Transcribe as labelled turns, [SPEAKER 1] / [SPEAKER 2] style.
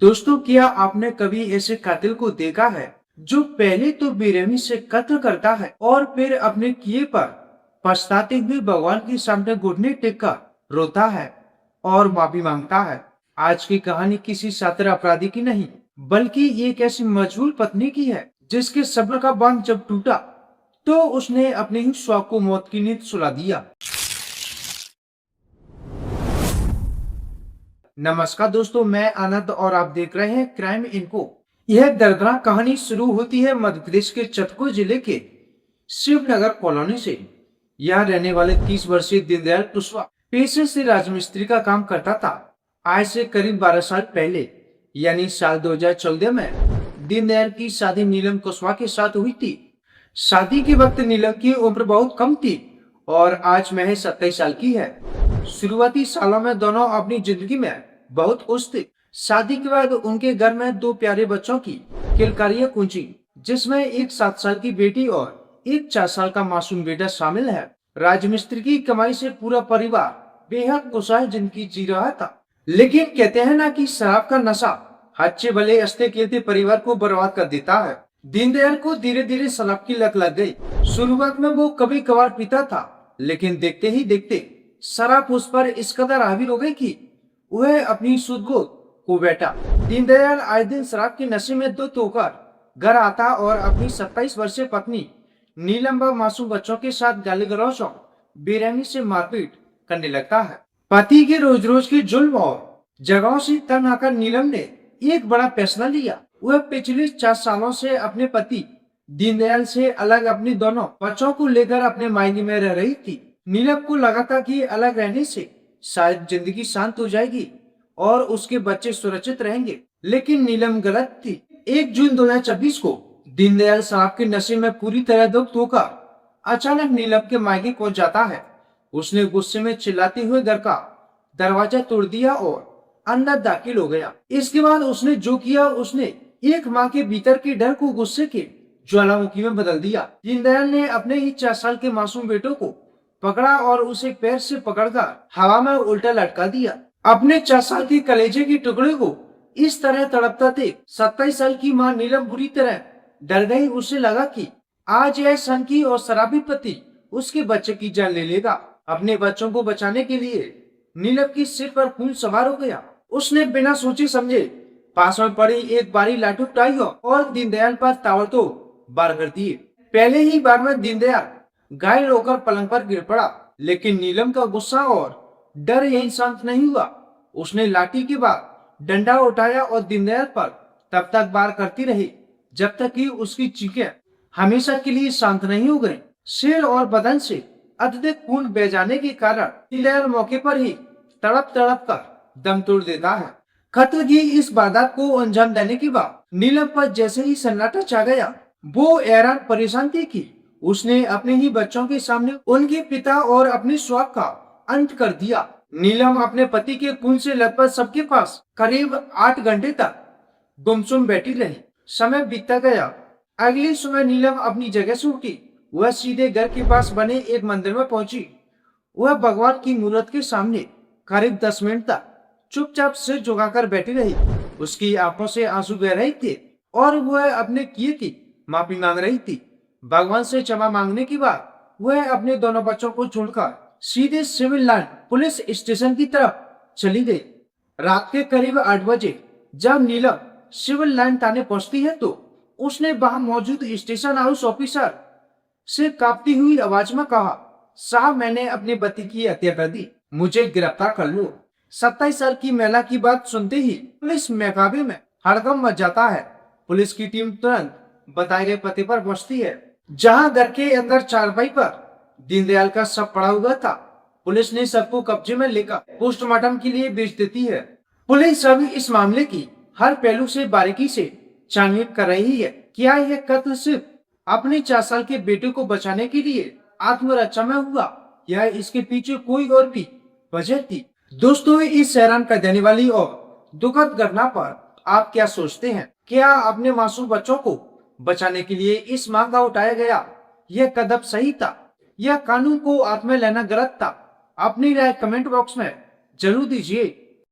[SPEAKER 1] दोस्तों, क्या आपने कभी ऐसे कातिल को देखा है जो पहले तो बेरहमी से कत्ल करता है और फिर अपने किए पर पछताते हुए भगवान के सामने घुटने टेक कर रोता है और माफी मांगता है। आज की कहानी किसी सातिर अपराधी की नहीं, बल्कि एक ऐसी मजबूर पत्नी की है जिसके सब्र का बांध जब टूटा तो उसने अपने ही शौक को मौत की नींद सुला दिया। नमस्कार दोस्तों, मैं आनंद और आप देख रहे हैं क्राइम इनको। यह दर्दनाक कहानी शुरू होती है मध्य प्रदेश के चतपुर जिले के शिवनगर कॉलोनी से। यहाँ रहने वाले 30 वर्षीय दीनदयाल कुशवाहा पेशे से राजमिस्त्री का काम करता था। आज से करीब 12 साल पहले यानी साल 2014 में दीनदयाल की शादी नीलम कुशवाहा के साथ हुई थी। शादी के वक्त नीलम की उम्र बहुत कम थी और आज महज 27 साल की है। शुरुआती सालों में दोनों अपनी जिंदगी में बहुत खुश थे। शादी के बाद उनके घर में 2 प्यारे बच्चों की किलकारियां गूंजी, जिसमें एक 7 साल की बेटी और एक 4 साल का मासूम बेटा शामिल है। राजमिस्त्री की कमाई से पूरा परिवार बेहद खुशहाल जिंदगी जी रहा था। लेकिन कहते हैं ना कि शराब का नशा अच्छे भले हंसते खेलते परिवार को बर्बाद कर देता है। दीनदयाल को धीरे धीरे शराब की लत लग गई। शुरुआत में वो कभी कभार पीता था, लेकिन देखते ही देखते शराब उस पर इस कदर हावी हो गई कि वह अपनी सुध-बुध खो बैठा। दीनदयाल आए दिन शराब के नशे में धुत होकर घर आता और अपनी 27 वर्षीय पत्नी नीलम व मासूम बच्चों के साथ गाली गलौज और बेरहमी से मारपीट करने लगता है। पति के रोज रोज के जुल्म और जगहों से तंग आकर नीलम ने एक बड़ा फैसला लिया। वह पिछले 4 सालों से अपने पति दीनदयाल से अलग अपने दोनों बच्चों को लेकर अपने मायने में रह रही थी। नीलम को लगा था कि अलग रहने से शायद जिंदगी शांत हो जाएगी और उसके बच्चे सुरक्षित रहेंगे, लेकिन नीलम गलत थी। 1 जून 2026 को दीनदयाल शराब के नशे में पूरी तरह दुख होकर अचानक नीलम के मायके पहुंच जाता है। उसने गुस्से में चिल्लाते हुए घर का दरवाजा तोड़ दिया और अंदर दाखिल हो गया। इसके बाद उसने जो किया, उसने एक माँ के भीतर के डर को गुस्से के ज्वालामुखी में बदल दिया। दीनदयाल ने अपने ही 4 साल के मासूम बेटों को पकड़ा और उसे पैर से पकड़कर हवा में उल्टा लटका दिया। अपने 4 साल के कलेजे के टुकड़े को इस तरह तड़पता थे 27 साल की मां नीलम बुरी तरह डर गई। उसे लगा कि आज यह सनकी और शराबी पति उसके बच्चे की जान ले लेगा। अपने बच्चों को बचाने के लिए नीलम की सिर पर खून सवार हो गया। उसने बिना सोचे समझे पास में पड़ी एक बारी लाठी उठाई और दीनदयाल पर ताबड़तोड़ वार कर दिए। पहले ही बार में दीनदयाल घायल होकर पलंग पर गिर पड़ा, लेकिन नीलम का गुस्सा और डर यही शांत नहीं हुआ। उसने लाठी के बाद डंडा उठाया और दीनदयाल पर तब तक वार करती रही जब तक कि उसकी चीखें हमेशा के लिए शांत नहीं हो गई। सिर और बदन से अत्यधिक खून बह जाने के कारण दीनदयाल मौके पर ही तड़प तड़प कर दम तोड़ देता है। कत्ल की इस वारदात को अंजाम देने के बाद नीलम पर जैसे ही सन्नाटा छा गया, वो हैरान परेशान थी कि उसने अपने ही बच्चों के सामने उनके पिता और अपने शौक का अंत कर दिया। नीलम अपने पति के खून से लथपथ सबके पास करीब 8 घंटे तक गुमसुम बैठी रही। समय बीतता गया। अगली सुबह नीलम अपनी जगह से उठी। वह सीधे घर के पास बने एक मंदिर में पहुंची। वह भगवान की मूर्त के सामने करीब 10 मिनट तक चुपचाप सिर झुकाकर बैठी रही। उसकी आंखों से आंसू बह रहे थे और वह अपने किए की माफी मांग रही थी। भगवान से क्षमा मांगने के बाद वह अपने दोनों बच्चों को छोड़कर सीधे सिविल लाइन पुलिस स्टेशन की तरफ चली गई। रात के करीब 8 बजे जब नीलम सिविल लाइन थाने पहुंचती है तो उसने वहां मौजूद स्टेशन हाउस ऑफिसर से कांपती हुई आवाज में कहा, साहब, मैंने अपने पति की हत्या कर दी, मुझे गिरफ्तार कर लो। 27 साल की महिला की बात सुनते ही पुलिस महकमे में हड़कंप मच जाता है। पुलिस की टीम तुरंत बताए गए पते पर पहुंचती है, जहां घर के अंदर चारपाई पर दीनदयाल का शव पड़ा हुआ था। पुलिस ने शव को कब्जे में लेकर पोस्टमार्टम के लिए भेज देती है। पुलिस अभी इस मामले की हर पहलू से बारीकी से छानबीन कर रही है। क्या यह कत्ल सिर्फ अपने 4 साल के बेटे को बचाने के लिए आत्मरक्षा में हुआ या इसके पीछे कोई और भी वजह थी? दोस्तों, इस हैरान कर देने वाली और दुखद घटना पर आप क्या सोचते हैं? क्या अपने मासूम बच्चों को बचाने के लिए इस मांग का उठाया गया यह कदम सही था या कानून को हाथ में लेना गलत था? अपनी राय कमेंट बॉक्स में जरूर दीजिए।